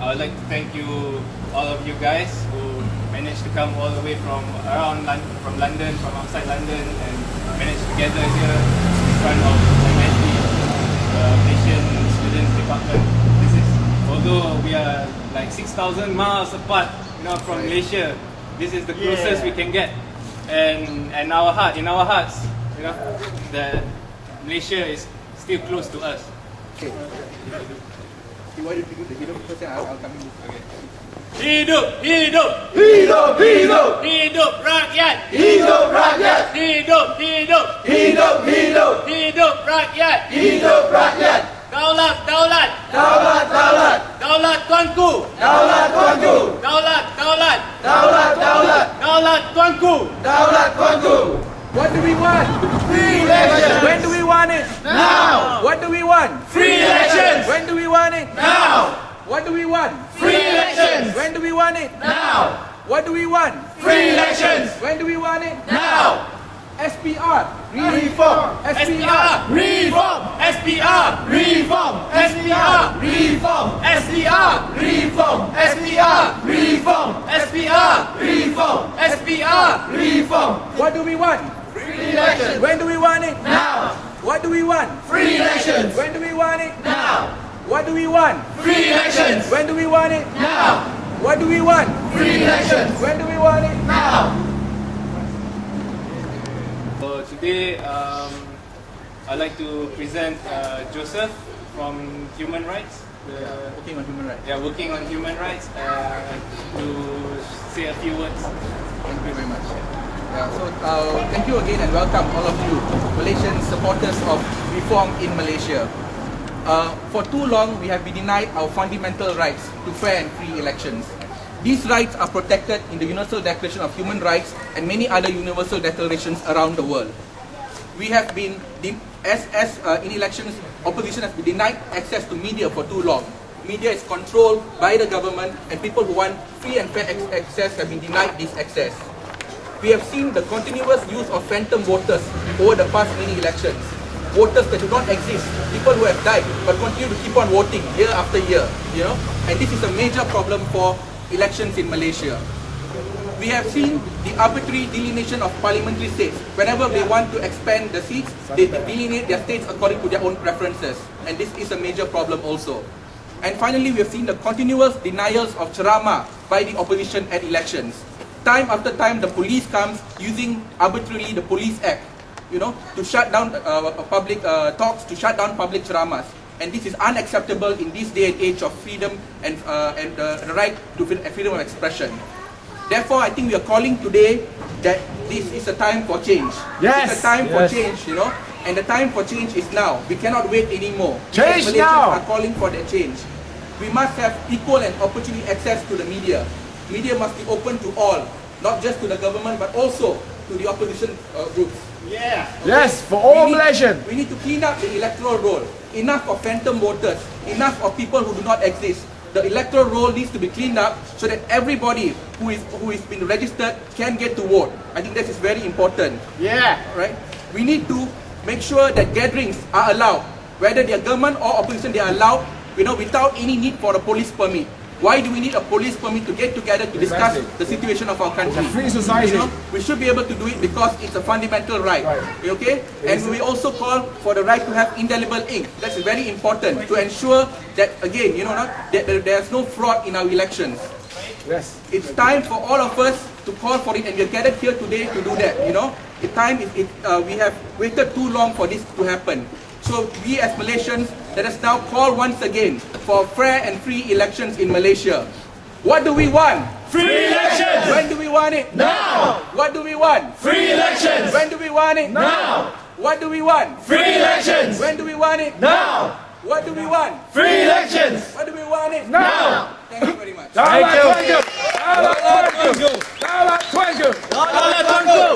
I'd like to thank you, all of you guys who managed to come all the way from from London, from outside London, and managed to gather here in front of MSD, Malaysian Students Department. This is, although we are like 6,000 miles apart, from Malaysia, this is the closest we can get. And in our hearts, that Malaysia is still close to us. Okay. Why did you do the hidup first? I'll come in. Okay. Hidup, hidup, Hidup, hidup, hidup rakyat, hidup rakyat, hidup, hidup, hidup, hidup, hidup rakyat, hidup rakyat. Daulat, daulat, Daulat, daulat, daulat tuanku, daulat tuanku, daulat, daulat, daulat, daulat, daulat tuanku. daulat tuanku. What do we want? Free elections. When do we want it? Now. What do we want? Free elections. When do we want it? Now. What do we want? Free elections. When do we want it? Now. What do we want? Free elections. When do we want it? Now. SPR. Reform. SPR. Reform. SPR, Reform. SPR, Reform. SPR, Reform. SPR, Reform. SPR, Reform. SPR. Reform. What do we want? Free elections. When do we want it? Now. What do we want? Free elections. When do we want it? Now. What do we want? Free elections. When do we want it? Now. What do we want? Free elections. When do we want it? Now. So today, I'd like to present Joseph from Human Rights. Working on human rights. Yeah, working on human rights, to say a few words. Thank you very much. Thank you again and welcome all of you, Malaysian supporters of reform in Malaysia. For too long, we have been denied our fundamental rights to fair and free elections. These rights are protected in the Universal Declaration of Human Rights and many other universal declarations around the world. We have been, in elections, opposition has been denied access to media for too long. Media is controlled by the government, and people who want free and fair access have been denied this access. We have seen the continuous use of phantom voters over the past many elections. Voters that do not exist, people who have died but continue to keep on voting year after year, and this is a major problem for elections in Malaysia. We have seen the arbitrary delineation of parliamentary states. Whenever they want to expand the seats, they delineate their states according to their own preferences, and this is a major problem also. And finally, we have seen the continuous denials of ceramah by the opposition at elections. Time after time, the police comes using arbitrarily the Police Act, to shut down public talks, to shut down public ceramahs. And this is unacceptable in this day and age of freedom and the right to freedom of expression. Therefore, I think we are calling today that this is a time for change. Yes. It's a time for change, and the time for change is now. We cannot wait anymore. Change Malaysians now. are calling for that change. We must have equal and opportunity access to the media. Media must be open to all, not just to the government, but also to the opposition groups. Yeah. Okay? Yes, for all Malaysians. We need to clean up the electoral roll. Enough of phantom voters. Enough of people who do not exist. The electoral roll needs to be cleaned up so that everybody who is been registered can get to vote. I think this is very important. Yeah. Right? We need to make sure that gatherings are allowed. Whether they are government or opposition, they are allowed, without any need for a police permit. Why do we need a police permit to get together to discuss the situation of our country? It's a free society. We should be able to do it because it's a fundamental right. Okay? And we also call for the right to have indelible ink. That's very important to ensure that, again, that there's no fraud in our elections. Yes. It's time for all of us to call for it, and we're gathered here today to do that. The time we have waited too long for this to happen. So we as Malaysians, let us now call once again for fair and free elections in Malaysia. What do we want? Free elections. When do we want it? Now. What do we want? Free elections. When do we want it? Now. What do we want? Free elections. When do we want it? Now. What do we want? Free elections. What do we want it? Now. Thank you very much. Thank you. Daulat tuanku. Daulat tuanku. Daulat tuanku.